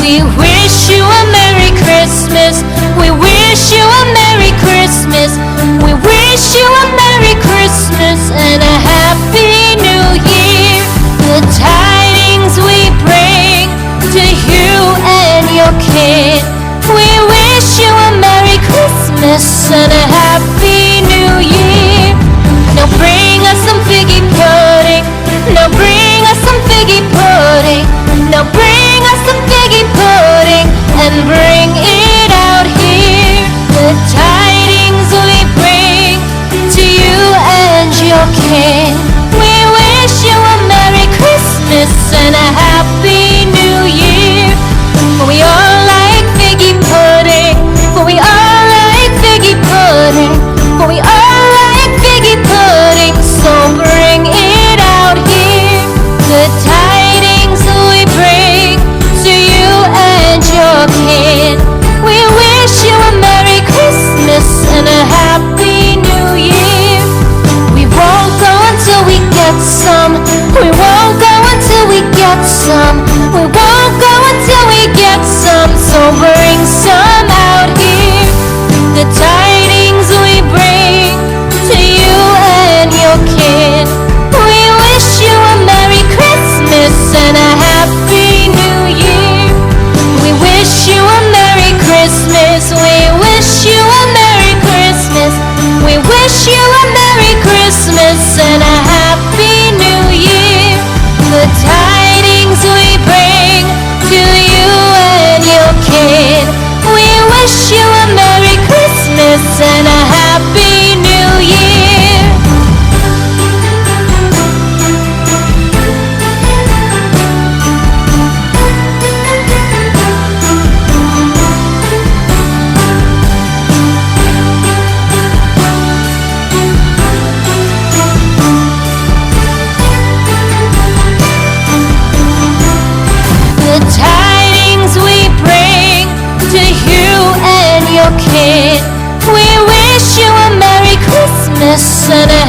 We wish you a Merry Christmas. We wish you a Merry Christmas. We wish you a Merry Christmas and a Happy New Year. The tidings we bring to you and your kid. We wish you a Merry Christmas and a Happy New Year. Now bring us some figgy pudding. Now bring us some figgy pudding. Now bring us some figgy pudding and bring it out here. The tidings we bring to you and your kin. We wish you a Merry Christmas and a Happy New Year. For we all like figgy pudding. For we all like figgy pudding. For we all like figgy pudding. So bring it out here. The tidings we bring to you and your kid. We wish you a Merry Christmas and a Happy New Year. We won't go until we get some. We won't go until we get some. We won't go until we get some. So bring some out here. The tidings we bring to you and your kid. We wish you a Merry Christmas and a Happy New Year. We wish you a Merry Christmas. We wish you a Merry Christmas. We wish you a Merry Christmas and a Happy New Year. The tidings we bring to you and your kid. We wish you a Merry Christmas and a Happy New Year. The tidings we bring to you and your kid. We wish you a Merry Christmas and a